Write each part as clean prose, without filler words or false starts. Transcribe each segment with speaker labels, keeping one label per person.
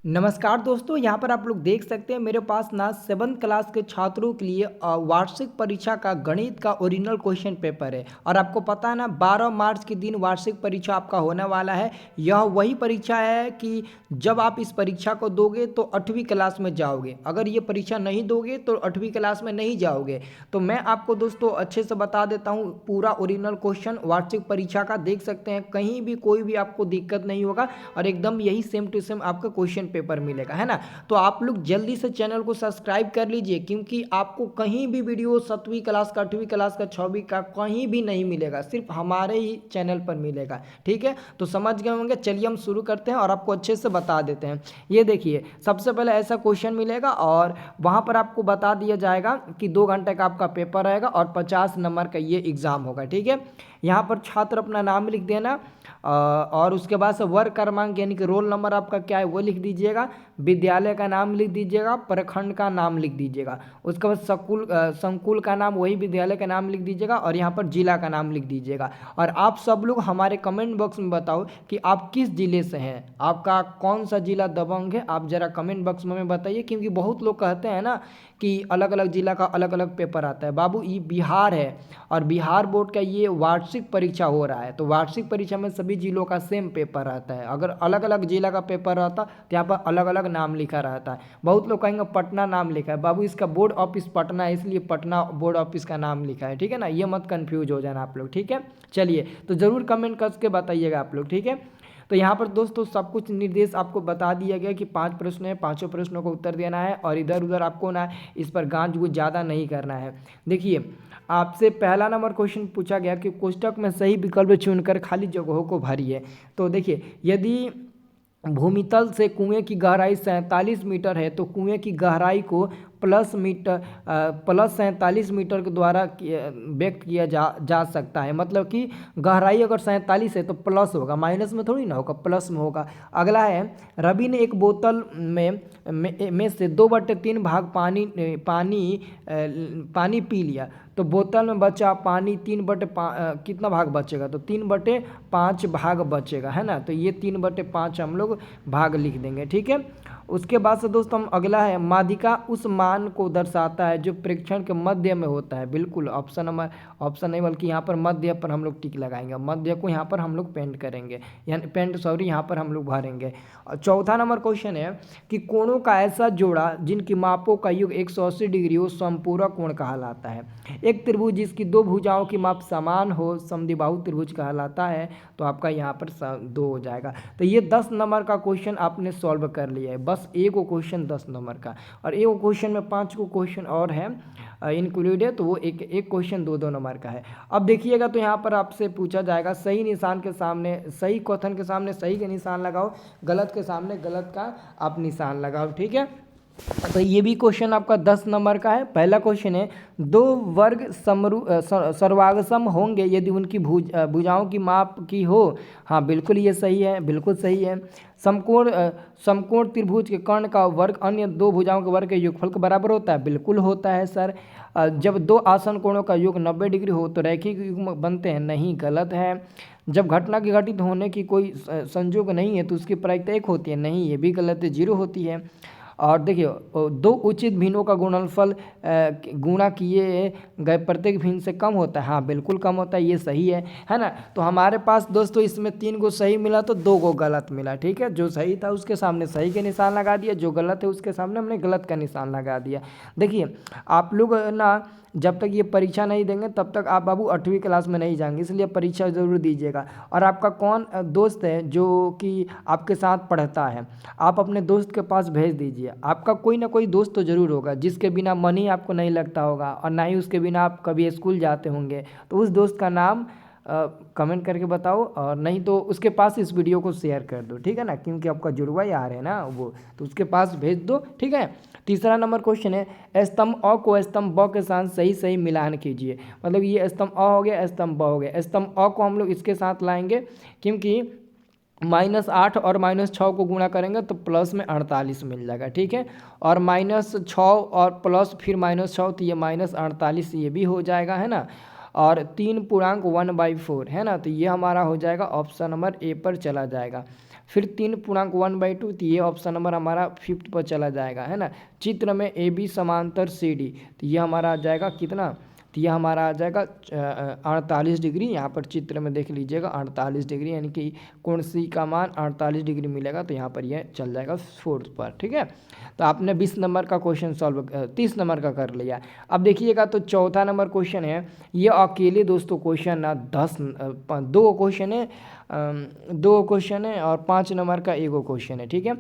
Speaker 1: नमस्कार दोस्तों, यहाँ पर आप लोग देख सकते हैं मेरे पास ना 7th क्लास के छात्रों के लिए वार्षिक परीक्षा का गणित का ओरिजिनल क्वेश्चन पेपर है। और आपको पता है ना 12 मार्च के दिन वार्षिक परीक्षा आपका होने वाला है। यह वही परीक्षा है कि जब आप इस परीक्षा को दोगे तो 8वीं क्लास में जाओगे, अगर ये परीक्षा नहीं दोगे तो 8वीं क्लास में नहीं जाओगे। तो मैं आपको दोस्तों अच्छे से बता देता हूँ पूरा ओरिजिनल क्वेश्चन वार्षिक परीक्षा का, देख सकते हैं कहीं भी कोई भी आपको दिक्कत नहीं होगा और एकदम यही सेम टू सेम आपका क्वेश्चन पेपर मिलेगा, है ना। तो आप लोग जल्दी से चैनल को सब्सक्राइब कर लीजिए, क्योंकि आपको कहीं भी वीडियो 7वीं क्लास का, 8वीं क्लास का, 6वीं का कहीं भी नहीं मिलेगा, सिर्फ हमारे ही चैनल पर मिलेगा। ठीक है, तो समझ गए होंगे। चलिए हम शुरू करते हैं और आपको अच्छे से बता देते हैं। ये देखिए, सबसे पहले ऐसा क्वेश्चन मिलेगा और वहाँ पर आपको बता दिया जाएगा कि 2 घंटे का आपका पेपर रहेगा और 50 नंबर का ये एग्ज़ाम होगा। ठीक है, यहाँ पर छात्र अपना नाम लिख देना और उसके बाद से वर्ग क्रमांक यानी कि रोल नंबर आपका क्या है वो लिख दीजिएगा, विद्यालय का नाम लिख दीजिएगा, प्रखंड का नाम लिख दीजिएगा, उसके बाद संकुल का नाम वही विद्यालय का नाम लिख दीजिएगा और यहाँ पर जिला का नाम लिख दीजिएगा। और आप सब लोग हमारे कमेंट बॉक्स में बताओ कि आप किस जिले से हैं, आपका कौन सा जिला दबंग है, आप ज़रा कमेंट बॉक्स में बताइए। क्योंकि बहुत लोग कहते हैं ना कि अलग अलग जिला का अलग अलग पेपर आता है। बाबू, ये बिहार है और बिहार बोर्ड का ये वार्षिक परीक्षा हो रहा है, तो वार्षिक परीक्षा में सभी जिलों का सेम पेपर रहता है। अगर अलग अलग जिला का पेपर रहता तो यहाँ पर अलग अलग नाम लिखा रहता है। बहुत लोग कहेंगे पटना नाम लिखा है, बाबू इसका बोर्ड ऑफिस पटना है इसलिए पटना बोर्ड ऑफिस का नाम लिखा है। ठीक है ना, ये मत कन्फ्यूज हो जाना आप लोग। ठीक है, चलिए तो ज़रूर कमेंट करके बताइएगा आप लोग। ठीक है, तो यहाँ पर दोस्तों सब कुछ निर्देश आपको बता दिया गया कि 5 प्रश्न है, 5 प्रश्नों को उत्तर देना है और इधर उधर आपको ना इस पर गांज गुज ज़्यादा नहीं करना है। देखिए, आपसे पहला नंबर क्वेश्चन पूछा गया कि कोष्टक में सही विकल्प चुनकर खाली जगहों को भरिए। तो देखिए, यदि भूमितल से कुएं की गहराई 47 मीटर है तो कुएं की गहराई को प्लस 47 मीटर के द्वारा व्यक्त किया जा सकता है। मतलब कि गहराई अगर 47 है तो प्लस होगा, माइनस में थोड़ी ना होगा, प्लस में होगा। अगला है, रवि ने एक बोतल में से 2/3 भाग पानी पी लिया, तो बोतल में बचा पानी कितना भाग बचेगा, तो 3/5 भाग बचेगा, है ना। तो ये 3/5 हम लोग भाग लिख देंगे। ठीक है, उसके बाद से दोस्तों हम अगला है, माध्यिका उस मान को दर्शाता है जो प्रेक्षण के मध्य में होता है। बिल्कुल ऑप्शन नहीं बल्कि यहाँ पर मध्य पर हम लोग टिक लगाएंगे, मध्य को यहाँ पर हम लोग पेंट करेंगे, यानी यहाँ पर हम लोग भरेंगे। और चौथा नंबर क्वेश्चन है कि कोणों का ऐसा जोड़ा जिनकी मापों का योग 180 डिग्री हो समपूरक कोण कहलाता है। एक त्रिभुज जिसकी 2 भुजाओं की माप समान हो समद्विबाहु त्रिभुज कहलाता है। तो आपका यहाँ पर 2 हो जाएगा। तो ये 10 नंबर का क्वेश्चन आपने सॉल्व कर लिया है, बस एक क्वेश्चन 10 नंबर का, और एक क्वेश्चन में 5 को क्वेश्चन और है इंक्लूड है, तो वो एक क्वेश्चन 2 नंबर का है। अब देखिएगा, तो यहाँ पर आपसे पूछा जाएगा सही निशान के सामने सही कथन के सामने सही का निशान लगाओ, गलत के सामने गलत का आप निशान लगाओ। ठीक है, तो ये भी क्वेश्चन आपका 10 नंबर का है। पहला क्वेश्चन है, 2 वर्ग सर्वांगसम होंगे यदि उनकी भुजाओं की माप की हो। हाँ बिल्कुल ये सही है, बिल्कुल सही है। समकोण त्रिभुज के कर्ण का वर्ग अन्य 2 भुजाओं के वर्ग के योगफल के बराबर होता है। बिल्कुल होता है सर। जब 2 आसन कोणों का योग 90 डिग्री हो तो रैखिक युग्म बनते हैं। नहीं, गलत है। जब घटना के घटित होने की कोई संजोग नहीं है तो उसकी प्रायिकता 1 होती है। नहीं, ये भी गलत है, 0 होती है। और देखिए, 2 उचित भिन्नों का गुणनफल गुणा किए गए प्रत्येक भिन्न से कम होता है। हाँ बिल्कुल कम होता है, ये सही है ना। तो हमारे पास दोस्तों इसमें 3 को सही मिला तो 2 को गलत मिला। ठीक है, जो सही था उसके सामने सही के निशान लगा दिया, जो गलत है उसके सामने हमने गलत का निशान लगा दिया। देखिए, आप लोग ना जब तक ये परीक्षा नहीं देंगे तब तक आप बाबू 8वीं क्लास में नहीं जाएंगे, इसलिए परीक्षा ज़रूर दीजिएगा। और आपका कौन दोस्त है जो कि आपके साथ पढ़ता है, आप अपने दोस्त के पास भेज दीजिए। आपका कोई ना कोई दोस्त तो ज़रूर होगा जिसके बिना मन ही आपको नहीं लगता होगा और ना ही उसके बिना आप कभी स्कूल जाते होंगे। तो उस दोस्त का नाम कमेंट करके बताओ, और नहीं तो उसके पास इस वीडियो को शेयर कर दो। ठीक है ना, क्योंकि आपका जुड़वा यार है ना वो, तो उसके पास भेज दो। ठीक है, तीसरा नंबर क्वेश्चन है, स्तंभ अ को स्तंभ ब के साथ सही सही मिलान कीजिए। मतलब ये स्तंभ अ हो गया, स्तंभ ब हो गया। स्तंभ अ को हम लोग इसके साथ लाएंगे क्योंकि -8 और -6 को गुणा करेंगे तो प्लस में 48 मिल जाएगा। ठीक है, और -6 और प्लस फिर -6 तो ये -48 ये भी हो जाएगा, है ना। और 3 पूर्णांक 1/4 है ना, तो ये हमारा हो जाएगा ऑप्शन नंबर ए पर चला जाएगा। फिर 3.1/2, तो ये ऑप्शन नंबर हमारा 5th पर चला जाएगा, है ना। चित्र में ए बी समांतर सी डी, तो ये हमारा आ जाएगा कितना, तो यह हमारा आ जाएगा 48 डिग्री। यहाँ पर चित्र में देख लीजिएगा 48 डिग्री, यानी कि कोण सी का मान 48 डिग्री मिलेगा, तो यहाँ पर यह चल जाएगा 4th पर, ठीक है। तो आपने 20 नंबर का क्वेश्चन सॉल्व 30 नंबर का कर लिया। अब देखिएगा तो चौथा नंबर क्वेश्चन है, ये अकेले दोस्तों क्वेश्चन ना 2 क्वेश्चन है और 5 नंबर का एगो क्वेश्चन है, ठीक है।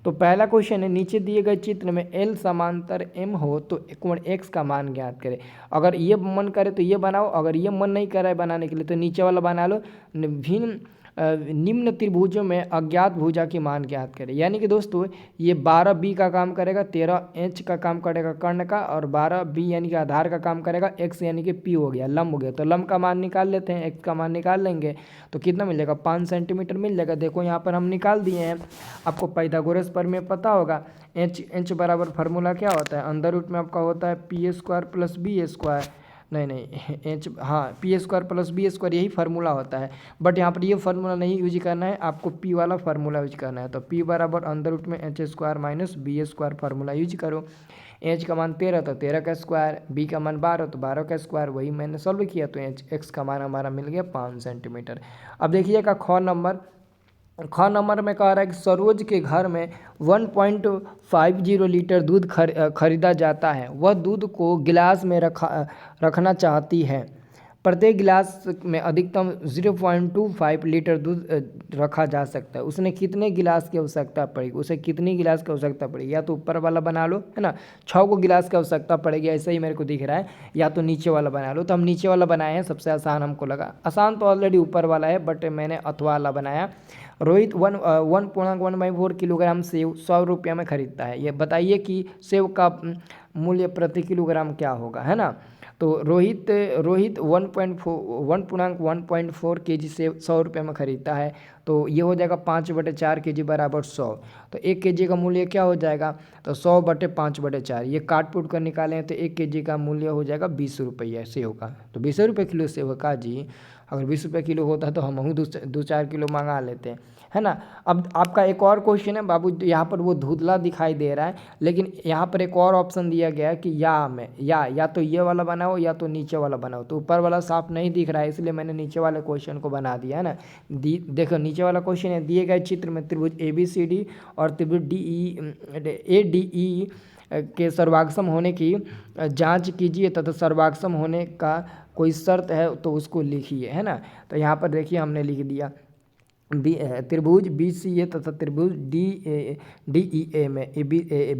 Speaker 1: तो पहला क्वेश्चन है, नीचे दिए गए चित्र में एल समांतर एम हो तो कोण एक्स का मान ज्ञात करें। अगर ये मन करे तो ये बनाओ, अगर ये मन नहीं करे बनाने के लिए तो नीचे वाला बना लो। निम्न त्रिभुजों में अज्ञात भुजा की मान ज्ञात करें। यानी कि दोस्तों ये 12 बी का काम करेगा, 13 एच का काम करेगा कर्ण का, और 12 बी यानी कि आधार का काम करेगा, एक्स यानी कि पी हो गया, लंब हो गया। तो लंब का मान निकाल लेते हैं, एक्स का मान निकाल लेंगे तो कितना मिल जाएगा, 5 सेंटीमीटर मिल जाएगा। देखो यहाँ पर हम निकाल दिए हैं। आपको पाइथागोरस पर में पता होगा, एच बराबर फार्मूला क्या होता है, अंडर रूट में आपका होता है P square plus B square, नहीं एच, हाँ P square plus B square, यही फार्मूला होता है। बट यहाँ पर ये फार्मूला नहीं यूज करना है, आपको पी वाला फार्मूला यूज करना है। तो पी बराबर अंडर रूट में H square minus B square formula use करो। एच का मान 13 तो 13 का स्क्वायर, बी का मान 12 तो 12 का स्क्वायर, वही मैंने सॉल्व किया। तो एक्स का मान हमारा मिल गया 5 सेंटीमीटर। अब देखिएगा ख नंबर में कह रहा है कि सरोज के घर में 1.50 लीटर दूध खरीदा जाता है। वह दूध को गिलास में रखना चाहती है। प्रत्येक गिलास में अधिकतम 0.25 लीटर दूध रखा जा सकता है। उसने कितने गिलास की आवश्यकता पड़ेगी, उसे कितनी गिलास की आवश्यकता पड़ेगी, या तो ऊपर वाला बना लो, है ना, 6 को गिलास की आवश्यकता पड़ेगी, ऐसा ही मेरे को दिख रहा है, या तो नीचे वाला बना लो। तो हम नीचे वाला बनाए हैं, सबसे आसान हमको लगा। आसान तो ऑलरेडी ऊपर वाला है, बट मैंने अथवा वाला बनाया। रोहित 1.1/4 किलोग्राम सेव 100 रुपये में खरीदता है। ये बताइए कि सेव का मूल्य प्रति किलोग्राम क्या होगा, है ना। तो रोहित 1.4 kg सेव 100 रुपये में खरीदता है। तो ये हो जाएगा 5/4 kg बराबर 100। तो 1 kg का मूल्य क्या हो जाएगा, तो 100/5/4। ये काट पुट कर निकालें तो 1 kg का मूल्य हो जाएगा 20 रुपये सेव का। तो 20 रुपये किलो सेव का जी, अगर 20 रुपये किलो होता तो हम 2-4 किलो मंगा लेते हैं, है ना। अब आपका एक और क्वेश्चन है बाबू, यहाँ पर वो धुंधला दिखाई दे रहा है, लेकिन यहाँ पर एक और ऑप्शन दिया गया है कि या तो ये वाला बनाओ या तो नीचे वाला बनाओ। तो ऊपर वाला साफ नहीं दिख रहा है, इसलिए मैंने नीचे वाले क्वेश्चन को बना दिया, है ना। देखो नीचे वाला क्वेश्चन है, दिए गए चित्र में त्रिभुज ABCD और त्रिभुज ADE के सर्वाक्षम होने की जांच कीजिए तथा सर्वाक्षम होने का कोई शर्त है तो उसको लिखिए, है ना। तो यहाँ पर देखिए हमने लिख दिया त्रिभुज BCA तथा त्रिभुज DEA में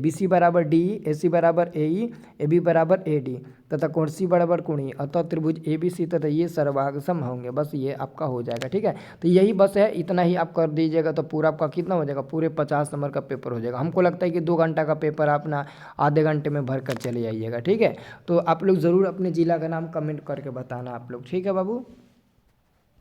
Speaker 1: BC बराबर DE, AC बराबर AE, AB बराबर AD तथा कोण C बराबर कोण E, अतः त्रिभुज ABC तथा ये सर्वाक्षम होंगे। बस ये आपका हो जाएगा, ठीक है। तो यही बस है, इतना ही आप कर दीजिएगा तो पूरा आपका कितना हो जाएगा, पूरे 50 नंबर का पेपर हो जाएगा। हमको लगता है कि 2 घंटा का पेपर आप ना आधे घंटे में भर कर चले जाइएगा, ठीक है। तो आप लोग ज़रूर अपने ज़िला का नाम कमेंट करके बताना आप लोग, ठीक है बाबू।